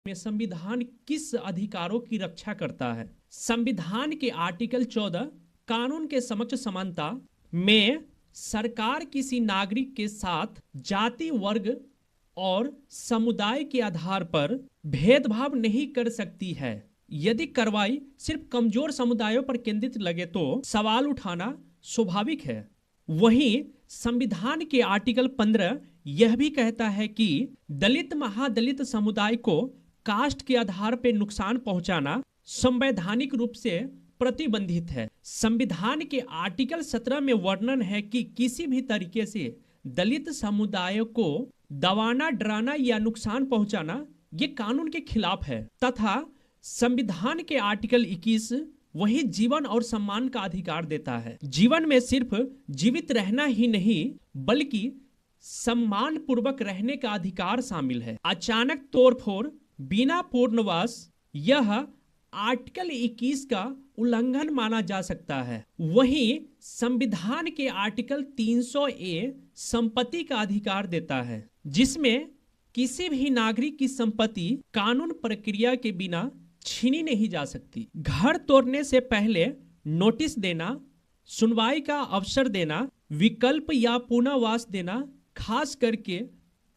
में संविधान किस अधिकारों की रक्षा करता है? संविधान के आर्टिकल 14 कानून के समक्ष समानता में सरकार किसी नागरिक के साथ जाति, वर्ग और समुदाय के आधार पर भेदभाव नहीं कर सकती है। यदि कार्रवाई सिर्फ कमजोर समुदायों पर केंद्रित लगे तो सवाल उठाना स्वाभाविक है। वहीं संविधान के आर्टिकल 15 यह भी कहता है कि दलित, महादलित समुदाय को कास्ट के आधार पर नुकसान पहुंचाना संवैधानिक रूप से प्रतिबंधित है। संविधान के आर्टिकल 17 में वर्णन है कि किसी भी तरीके से दलित समुदाय को दबाना, डराना या नुकसान पहुंचाना ये कानून के खिलाफ है। तथा संविधान के आर्टिकल 21 वही जीवन और सम्मान का अधिकार देता है। जीवन में सिर्फ जीवित रहना ही नहीं बल्कि सम्मान पूर्वक रहने का अधिकार शामिल है। अचानक तोड़फोड़, बिना पुनर्वास, यह आर्टिकल 21 का उल्लंघन माना जा सकता है। वहीं संविधान के आर्टिकल 300A संपत्ति का अधिकार देता है, जिसमें किसी भी नागरिक की संपत्ति कानून प्रक्रिया के बिना छीनी नहीं जा सकती। घर तोड़ने से पहले नोटिस देना, सुनवाई का अवसर देना, विकल्प या पुनर्वास देना, खास करके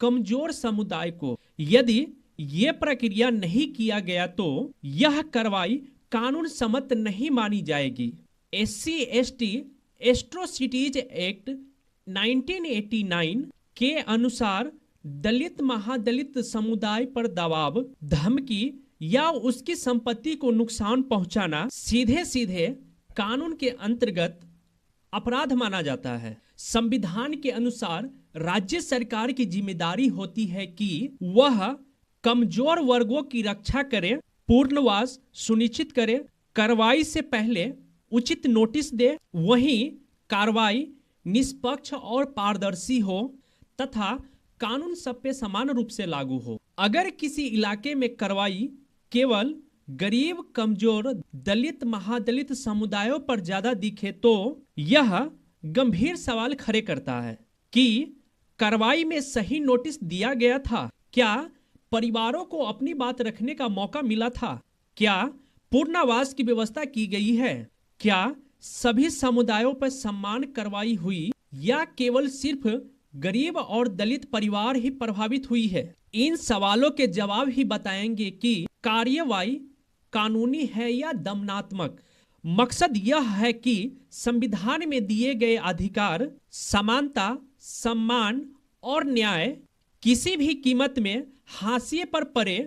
कमजोर समुदाय को। यदि ये प्रक्रिया नहीं किया गया तो यह कार्रवाई कानून सम्मत नहीं मानी जाएगी। SC/ST एट्रोसिटीज एक्ट 1989 के अनुसार दलित, महादलित समुदाय पर दबाव, धमकी या उसकी संपत्ति को नुकसान पहुंचाना सीधे सीधे कानून के अंतर्गत अपराध माना जाता है। संविधान के अनुसार राज्य सरकार की जिम्मेदारी होती है कि वह कमजोर वर्गों की रक्षा करे, पुनर्वास सुनिश्चित करे, कार्रवाई से पहले उचित नोटिस दे। वहीं कार्रवाई निष्पक्ष और पारदर्शी हो तथा कानून सब पे समान रूप से लागू हो। अगर किसी इलाके में कार्रवाई केवल गरीब, कमजोर, दलित, महादलित समुदायों पर ज्यादा दिखे तो यह गंभीर सवाल खड़े करता है कि कार्रवाई में सही नोटिस दिया गया था? क्या परिवारों को अपनी बात रखने का मौका मिला था? क्या पुनर्वास की व्यवस्था की गई है? क्या सभी समुदायों पर समान कार्रवाई हुई या केवल सिर्फ गरीब और दलित परिवार ही प्रभावित हुई है? इन सवालों के जवाब ही बताएंगे कि कार्यवाही कानूनी है या दमनात्मक। मकसद यह है कि संविधान में दिए गए अधिकार, समानता, सम्मान और न्याय किसी भी कीमत में हाशिए पर पड़े